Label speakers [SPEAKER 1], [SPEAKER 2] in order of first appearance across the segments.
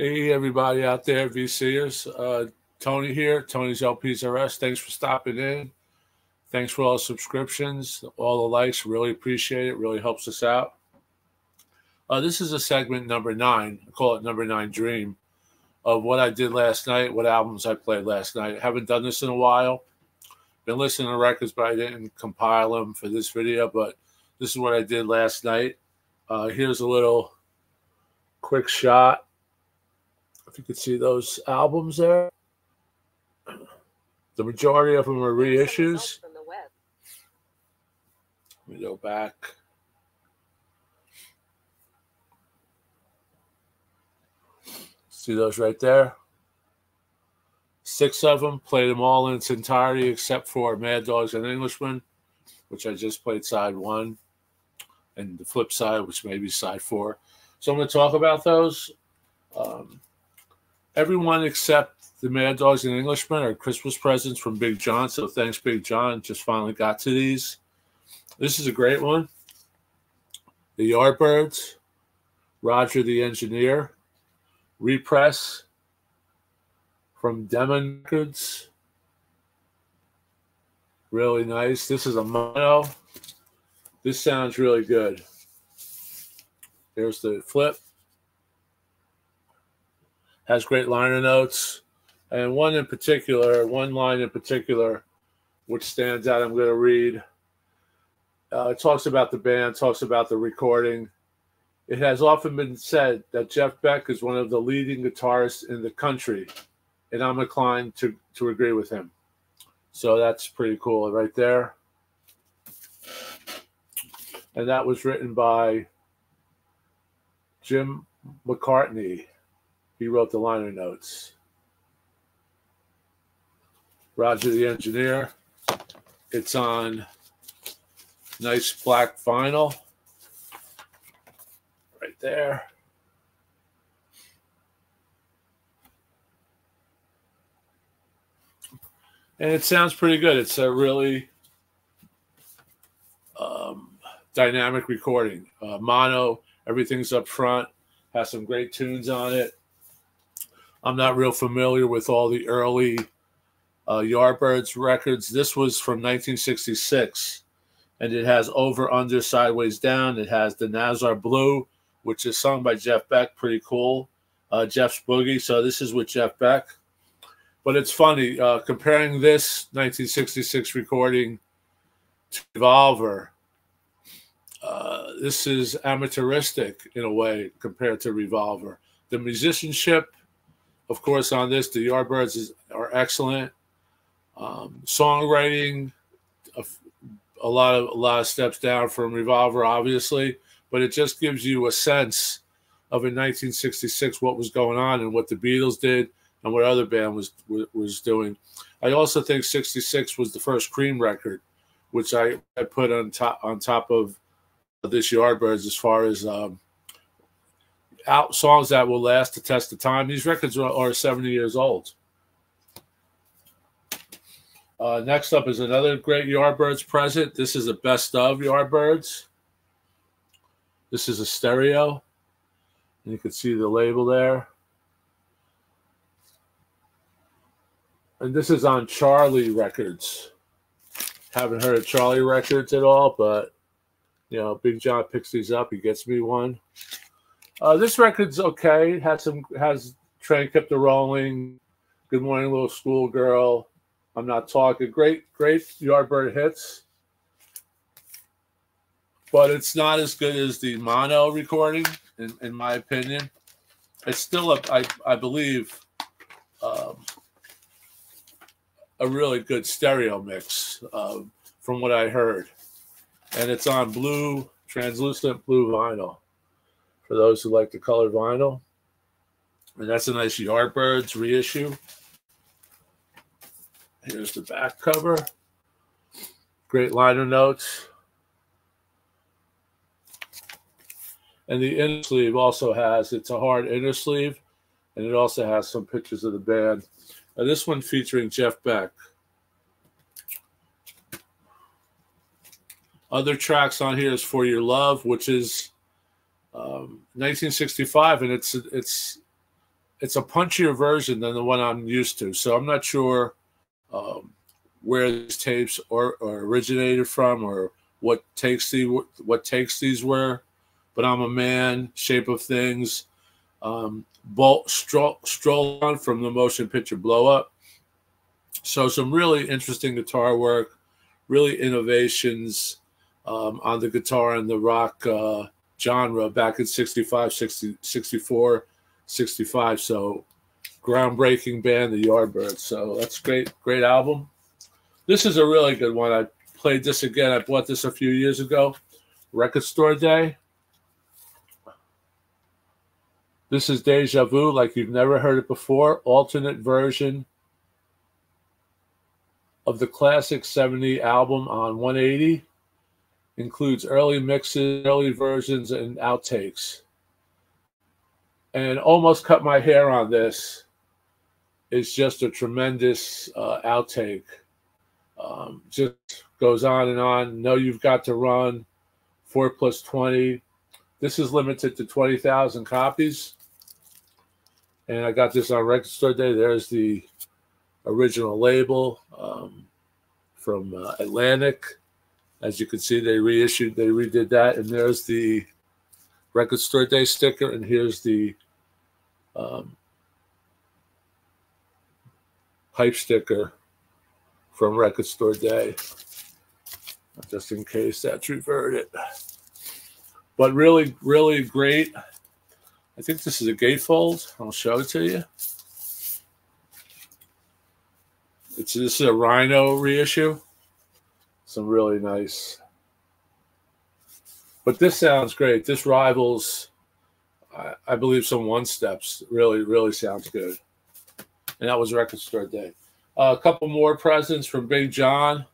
[SPEAKER 1] Hey, everybody out there, VCers. Tony here, Tony's LPs RS. Thanks for stopping in. Thanks for all the subscriptions, all the likes. Really appreciate it. Really helps us out. This is a segment number 9. I call it number 9 Dream of what I did last night, what albums I played last night. I haven't done this in a while. Been listening to records, but I didn't compile them for this video. But this is what I did last night. Here's a little quick shot. If you could see those albums there. The majority of them are reissues. Let me go back. See those right there? 6 of them. Played them all in its entirety except for Mad Dogs and Englishmen, which I just played side 1. And the flip side, which may be side 4. So I'm going to talk about those. Everyone except the Mad Dogs and Englishmen are Christmas presents from Big John. So thanks, Big John. Just finally got to these. This is a great one. The Yardbirds, Roger the Engineer, Repress from Demon Records. Really nice. This is a mono. This sounds really good. There's the flip. Has great liner notes. And one line in particular, which stands out, I'm going to read. It talks about the band, talks about the recording. It has often been said that Jeff Beck is one of the leading guitarists in the country, and I'm inclined to agree with him. So that's pretty cool right there. And that was written by Jim McCartney. He wrote the liner notes. Roger the Engineer. It's on nice black vinyl. Right there. And it sounds pretty good. It's a really dynamic recording. Mono, everything's up front. Has some great tunes on it. I'm not real familiar with all the early Yardbirds records. This was from 1966, and it has Over, Under, Sideways, Down. It has the Nazar Blue, which is sung by Jeff Beck. Pretty cool. Jeff's Boogie. So this is with Jeff Beck. But it's funny, comparing this 1966 recording to Revolver, this is amateuristic in a way compared to Revolver. The musicianship, of course, on this, the Yardbirds are excellent. Songwriting, a lot of steps down from Revolver, obviously, but it just gives you a sense of in 1966 what was going on and what the Beatles did and what other band was doing. I also think 66 was the first Cream record, which I put on top of this Yardbirds as far as songs that will last the test of time. These records are 70 years old. Next up is another great Yardbirds present. This is a best of Yardbirds. This is a stereo. And you can see the label there. And this is on Charlie Records. Haven't heard of Charlie Records at all, but, you know, Big John picks these up. He gets me one. This record's okay. Has Train Kept a Rolling, Good Morning Little Schoolgirl, I'm Not Talking. Great Yardbird hits. But it's not as good as the mono recording, in my opinion. It's still, I believe, a really good stereo mix from what I heard. And it's on blue, translucent blue vinyl for those who like the colored vinyl. And that's a nice Yardbirds reissue. Here's the back cover. Great liner notes. And the inner sleeve also has, it's a hard inner sleeve, and it also has some pictures of the band. This one featuring Jeff Beck. Other tracks on here is For Your Love, which is 1965, and it's it's a punchier version than the one I'm used to. So I'm not sure where these tapes or originated from, or what takes these were. But I'm a man, Shape of Things, Stroll On from the motion picture Blow Up. So some really interesting guitar work, really innovations on the guitar and the rock genre back in 65, 60, 64, 65. So groundbreaking band, the Yardbirds. So that's great album. This is a really good one. I played this again. I bought this a few years ago, Record Store Day. This is Deja Vu, like you've never heard it before. Alternate version of the classic 70 album on 180. Includes early mixes, early versions, and outtakes. And Almost Cut My Hair on this is just a tremendous outtake. Just goes on and on. Know You've Got to Run, 4+20. This is limited to 20,000 copies. And I got this on Record Store Day. There's the original label from Atlantic. As you can see, they redid that. And there's the Record Store Day sticker. And here's the hype sticker from Record Store Day. Just in case that's reverted. But really, really great. I think this is a gatefold. I'll show it to you. This is a Rhino reissue. Some really nice. But this sounds great. This rivals, I believe, some One Steps. Really, really sounds good. And that was Record Store Day. A couple more presents from Big John.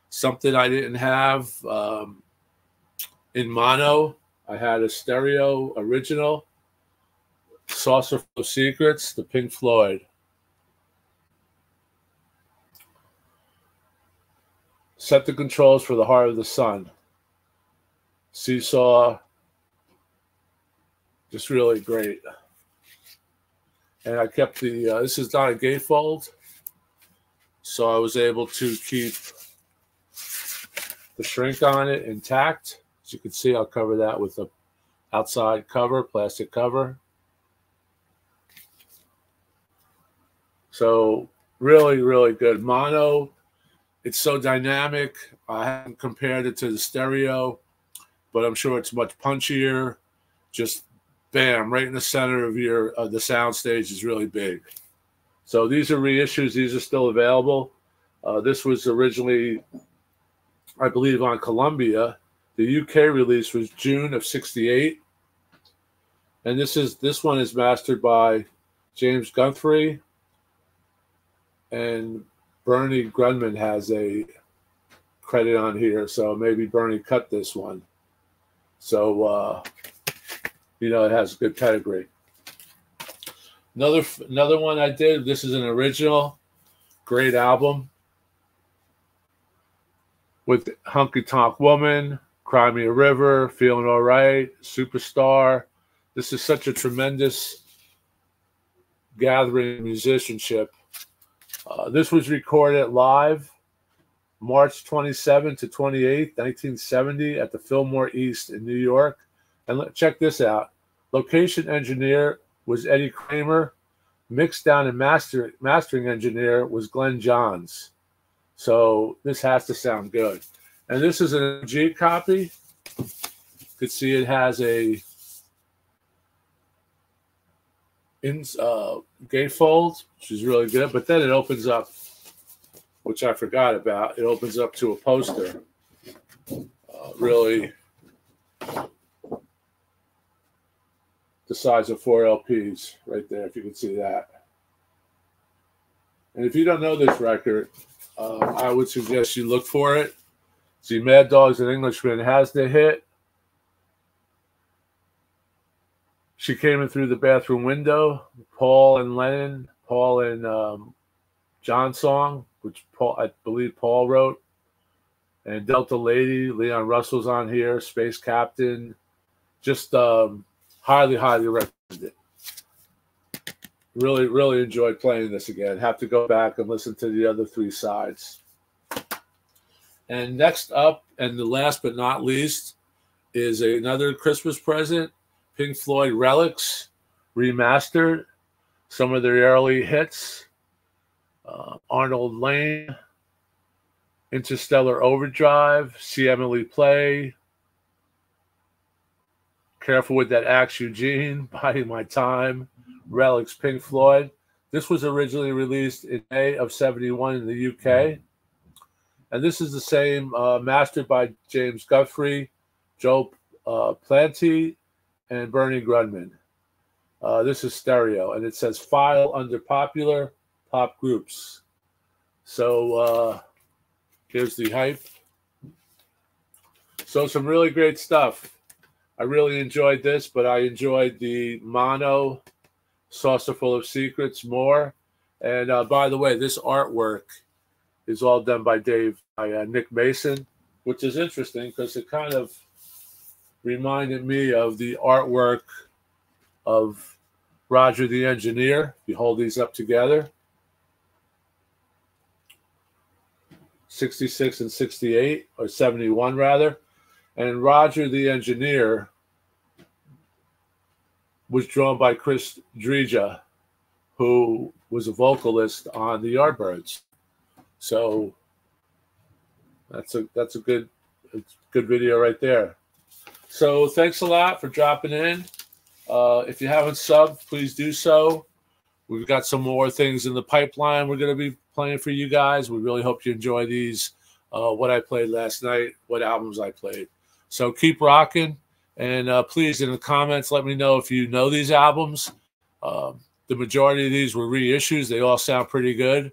[SPEAKER 1] Something I didn't have in mono. I had a stereo original. Saucer Full of Secrets, the Pink Floyd. Set the Controls for the Heart of the Sun. Seesaw. Just really great. And I kept the, this is not a gatefold, so I was able to keep the shrink on it intact. As you can see, I'll cover that with a outside cover, plastic cover. So really, really good. Mono, it's so dynamic. I haven't compared it to the stereo, but I'm sure it's much punchier. Just bam, right in the center of the sound stage is really big. So these are reissues. These are still available. This was originally, I believe, on Columbia. The UK release was June of '68. And this one is mastered by James Guthrie. And Bernie Grunman has a credit on here, so maybe Bernie cut this one. So, you know, it has good pedigree. Another one I did, this is an original, great album with Honky Tonk Woman, Cry Me a River, Feeling All Right, Superstar. This is such a tremendous gathering of musicianship. This was recorded live March 27 to 28, 1970 at the Fillmore East in New York. And check this out. Location engineer was Eddie Kramer. Mixdown and mastering engineer was Glenn Johns. So this has to sound good. And this is an G copy. You could see it has a gatefold, which is really good. But then it opens up, which I forgot about. It opens up to a poster. Really the size of 4 LPs right there, if you can see that. And if you don't know this record, I would suggest you look for it. See, Mad Dogs and Englishmen has the hit. She Came In Through the Bathroom Window, Paul and John song, which I believe Paul wrote. And Delta Lady, Leon Russell's on here, Space Captain. Just highly, highly recommended. Really, really enjoyed playing this again. Have to go back and listen to the other 3 sides. And next up, and the last but not least, is another Christmas present, Pink Floyd Relics, remastered. Some of their early hits, Arnold Lane, Interstellar Overdrive, See Emily Play, Careful with That Axe Eugene, Biding My Time, Relics, Pink Floyd. This was originally released in May of '71 in the UK. And this is the same, mastered by James Guthrie, Joe Planty, and Bernie Grundman. This is stereo, and it says file under popular pop groups. So here's the hype. So some really great stuff. I really enjoyed this, but I enjoyed the mono Saucer Full of Secrets more. And by the way, this artwork is all done by Nick Mason, which is interesting because it kind of reminded me of the artwork of Roger the Engineer. You hold these up together. 66 and 68, or 71 rather. And Roger the Engineer was drawn by Chris Drija, who was a vocalist on the Yardbirds. So that's a good video right there. So thanks a lot for dropping in. If you haven't subbed, please do so. We've got some more things in the pipeline we're going to be playing for you guys. We really hope you enjoy these, what I played last night, what albums I played. So keep rocking, and please, in the comments, let me know if you know these albums. The majority of these were reissues. They all sound pretty good,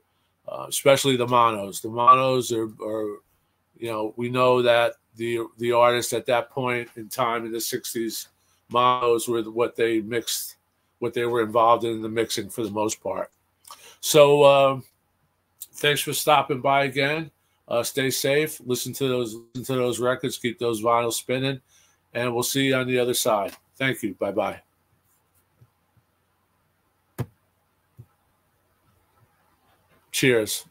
[SPEAKER 1] especially the monos. The monos are, you know, we know that the artists at that point in time in the 60s, monos were what they mixed, what they were involved in the mixing for the most part. So thanks for stopping by again. Stay safe. Listen to those records. Keep those vinyls spinning, and we'll see you on the other side. Thank you. Bye-bye. Cheers.